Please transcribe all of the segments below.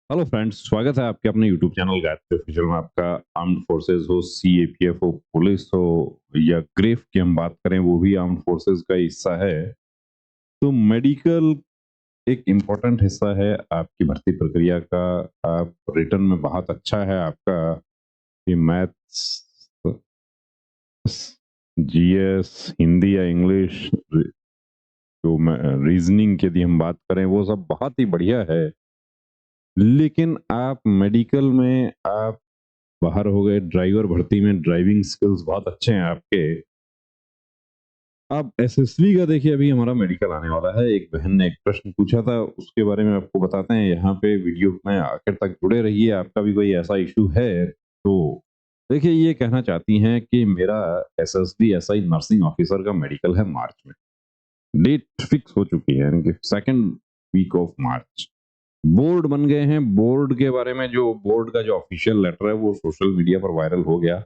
Hello friends, स्वागत है आपके अपने यूट्यूब चैनल गायत्री ऑफिशियल में। आपका आर्म्ड फोर्सेस हो, सीएपीएफ हो, पुलिस हो या ग्रेफ की हम बात करें, वो भी आर्म्ड फोर्सेस का हिस्सा है। तो मेडिकल एक इम्पोर्टेंट हिस्सा है आपकी भर्ती प्रक्रिया का। आप रिटर्न में बहुत अच्छा है आपका, ये मैथ्स, जीएस, हिंदी या इंग्लिश, जो रीजनिंग की यदि हम बात करें वो सब बहुत ही बढ़िया है। लेकिन आप मेडिकल में आप बाहर हो गए, ड्राइवर भर्ती में ड्राइविंग स्किल्स बहुत अच्छे हैं आपके। अब एसएसबी का देखिए, अभी हमारा मेडिकल आने वाला है। एक बहन ने एक प्रश्न पूछा था, उसके बारे में आपको बताते हैं। यहाँ पे वीडियो में आखिर तक जुड़े रहिए। आपका भी कोई ऐसा इशू है तो देखिए, ये कहना चाहती हैं कि मेरा एसएसबी एसआई नर्सिंग ऑफिसर का मेडिकल है मार्च में। डेट फिक्स हो चुकी है, यानी कि second week of March. Board बन गए हैं। बोर्ड के बारे में, जो बोर्ड का जो ऑफिशियल लेटर है वो सोशल मीडिया पर वायरल हो गया।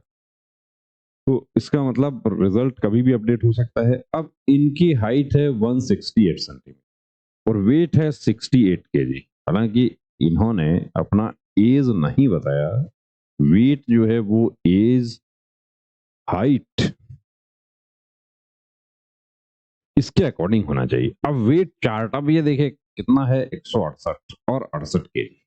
तो इसका मतलब रिजल्ट कभी भी अपडेट हो सकता है। अब इनकी हाइट है 168 सेंटीमीटर और वेट है 68 केजी। हालांकि इन्होंने अपना एज नहीं बताया। वेट जो है वो एज, हाइट इसके अकॉर्डिंग होना चाहिए। अब वेट चार्ट, अब ये देखे कितना है, 168 और 68 केजी।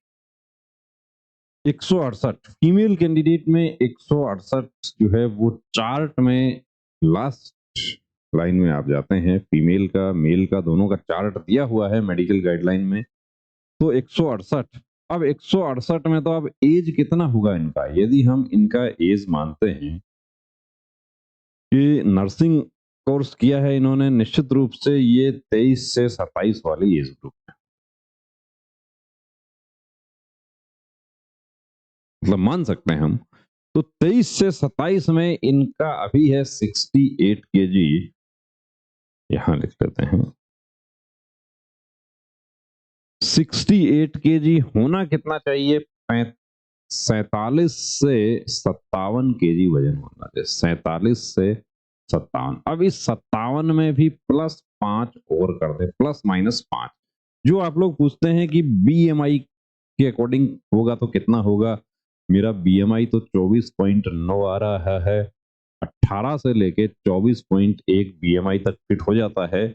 168 फीमेल कैंडिडेट में, 168 जो है वो चार्ट में लास्ट लाइन में आप जाते हैं। फीमेल का मेल का दोनों का चार्ट दिया हुआ है मेडिकल गाइडलाइन में। तो 168, अब 168 में तो अब एज कितना होगा इनका, यदि हम इनका एज मानते हैं कि नर्सिंग कोर्स किया है इन्होंने, निश्चित रूप से ये 23 से 27 वाली एज ग्रुप है। मतलब मान सकते हैं हम। तो 23 से 27 में इनका अभी है 68 केजी। यहां लिख लेते हैं 68 केजी। होना कितना चाहिए, 47 से 57 केजी वजन होना चाहिए। 47 से 57। अब इस 57 में भी प्लस 5 और कर दे, प्लस माइनस 5। जो आप लोग पूछते हैं कि बीएमआई के अकॉर्डिंग होगा तो कितना होगा, मेरा बीएमआई तो 24.9 आ रहा है। 18 से लेके 24.1 बीएमआई तक फिट हो जाता है।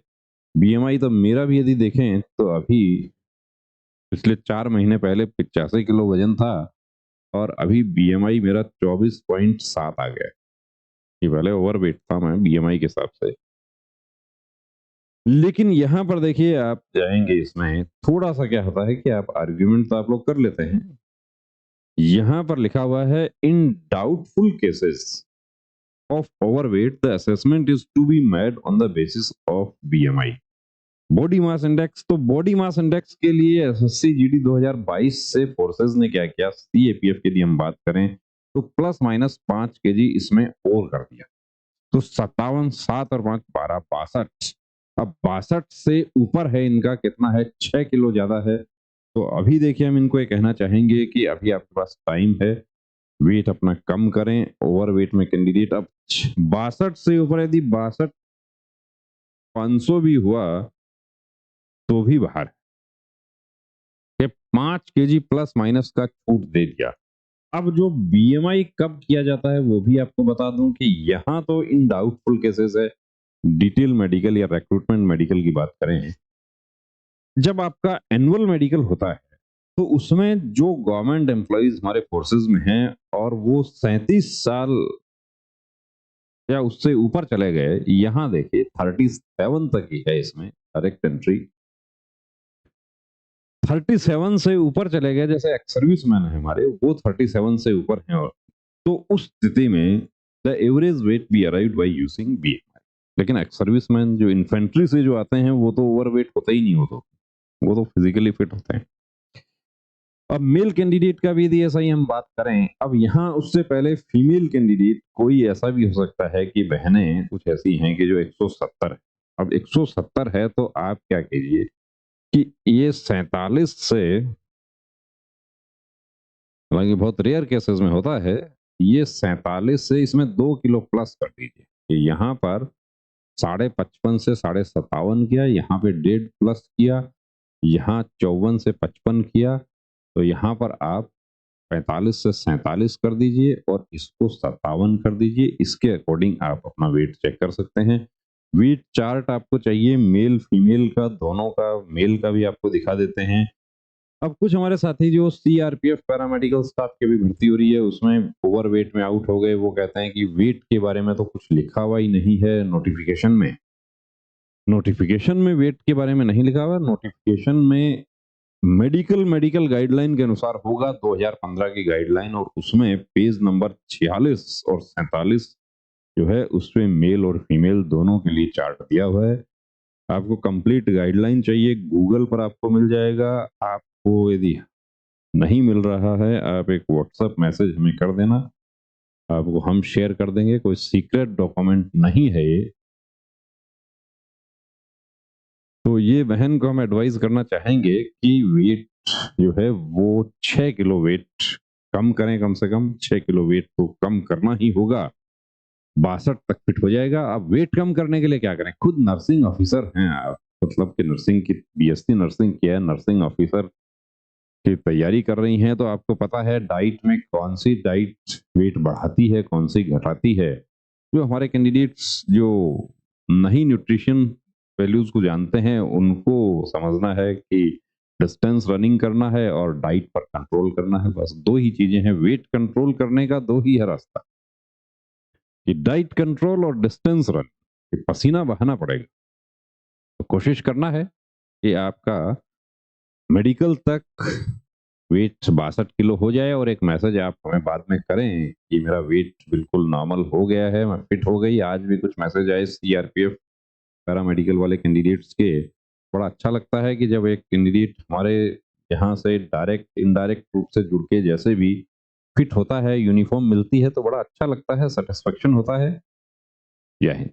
बीएमआई तो मेरा भी यदि देखें तो अभी पिछले 4 महीने पहले 85 किलो वजन था और अभी बीएमआई मेरा 24.7 आ गया। ये पहले ओवरवेट था मैं बीएमआई के हिसाब से। लेकिन यहाँ पर देखिए, आप जाएंगे इसमें थोड़ा सा क्या होता है कि आप आर्ग्यूमेंट तो आप लोग कर लेते हैं। यहाँ पर लिखा हुआ है, in doubtful cases of overweight the assessment is to be made on the basis of BMI. Body mass index, तो बॉडी मास इंडेक्स के लिए एसएससी जीडी 2022 से फोर्सेस ने क्या किया, सीएपीएफ के लिए हम बात करें तो प्लस माइनस 5 केजी इसमें और कर दिया। तो 57, 7 और 5 12, 62। अब 62 से ऊपर है इनका, कितना है, 6 किलो ज्यादा है। तो अभी देखिए, हम इनको ये कहना चाहेंगे कि अभी आपके पास टाइम है, वेट अपना कम करें। ओवर वेट में कैंडिडेट अब 62 से ऊपर, यदि 62 500 भी हुआ तो भी बाहर है। 5 केजी प्लस माइनस का छूट दे दिया। अब जो बीएमआई कब किया जाता है वो भी आपको बता दूं कि यहाँ तो इन डाउटफुल केसेस है। डिटेल मेडिकल या रिक्रूटमेंट मेडिकल की बात करें, जब आपका एनुअल मेडिकल होता है तो उसमें जो गवर्नमेंट एम्प्लॉइज हमारे फोर्सेज में हैं और वो 37 साल या उससे ऊपर चले गए, यहाँ देखिए 37 तक ही है इसमें डायरेक्ट एंट्री। 37 से ऊपर चले गए, जैसे एक्स सर्विसमैन है हमारे, वो 37 से ऊपर हैं। और तो उस स्थिति में the average weight be arrived by using BMI. लेकिन एक्स सर्विसमैन जो इन्फेंट्री से जो आते हैं वो तो ओवरवेट होते ही नहीं, वो तो फिजिकली फिट होते हैं। अब मेल कैंडिडेट का भी यदि ऐसा ही हम बात करें, अब यहाँ उससे पहले फीमेल कैंडिडेट कोई ऐसा भी हो सकता है कि बहनें कुछ ऐसी हैं कि जो 170 है। अब 170 है तो आप क्या कीजिए कि ये 47 से, हालांकि बहुत रेयर केसेस में होता है, ये 47 से इसमें 2 किलो प्लस कर दीजिए कि यहाँ पर 55.5 से 57.5 किया, यहाँ पे 1.5 प्लस किया, यहाँ 54 से 55 किया, तो यहाँ पर आप 45 से 47 कर दीजिए और इसको 57 कर दीजिए। इसके अकॉर्डिंग आप अपना वेट चेक कर सकते हैं। वेट चार्ट आपको चाहिए मेल फीमेल का, दोनों का, मेल का भी आपको दिखा देते हैं। अब कुछ हमारे साथी जो सीआरपीएफ पैरामेडिकल स्टाफ की भी भर्ती हो रही है, उसमें ओवरवेट में आउट हो गए। वो कहते हैं कि वेट के बारे में तो कुछ लिखा हुआ ही नहीं है नोटिफिकेशन में। नोटिफिकेशन में वेट के बारे में नहीं लिखा हुआ। नोटिफिकेशन में मेडिकल गाइडलाइन के अनुसार होगा, 2015 की गाइडलाइन, और उसमें पेज नंबर 46 और 47 जो है उसमें मेल और फीमेल दोनों के लिए चार्ट दिया हुआ है। आपको कंप्लीट गाइडलाइन चाहिए, गूगल पर आपको मिल जाएगा। आपको यदि नहीं मिल रहा है, आप एक व्हाट्सएप मैसेज हमें कर देना, आपको हम शेयर कर देंगे। कोई सीक्रेट डॉक्यूमेंट नहीं है ये। तो ये बहन को हम एडवाइस करना चाहेंगे कि वेट जो है वो 6 किलो वेट कम करें, कम से कम 6 किलो वेट तो कम करना ही होगा। 62 तक फिट हो जाएगा। अब वेट कम करने के लिए क्या करें? खुद नर्सिंग ऑफिसर हैं आप, मतलब कि नर्सिंग की बीएससी नर्सिंग किया है, नर्सिंग ऑफिसर की तैयारी कर रही हैं, तो आपको पता है डाइट में कौन सी डाइट वेट बढ़ाती है, कौन सी घटाती है। जो हमारे कैंडिडेट्स जो नहीं न्यूट्रिशन वैल्यूज को जानते हैं, उनको समझना है कि डिस्टेंस रनिंग करना है और डाइट पर कंट्रोल करना है। बस दो ही चीजें हैं वेट कंट्रोल करने का, दो ही है रास्ता, कि डाइट कंट्रोल और डिस्टेंस रन। पसीना बहाना पड़ेगा, तो कोशिश करना है कि आपका मेडिकल तक वेट 62 किलो हो जाए, और एक मैसेज आप हमें बाद में करें कि मेरा वेट बिल्कुल नॉर्मल हो गया है, मैं फिट हो गई। आज भी कुछ मैसेज आए सीआरपीएफ पैरामेडिकल वाले कैंडिडेट्स के। बड़ा अच्छा लगता है कि जब एक कैंडिडेट हमारे यहाँ से डायरेक्ट इनडायरेक्ट रूप से जुड़ के जैसे भी फिट होता है, यूनिफॉर्म मिलती है, तो बड़ा अच्छा लगता है, सेटिस्फेक्शन होता है। जय हिंद।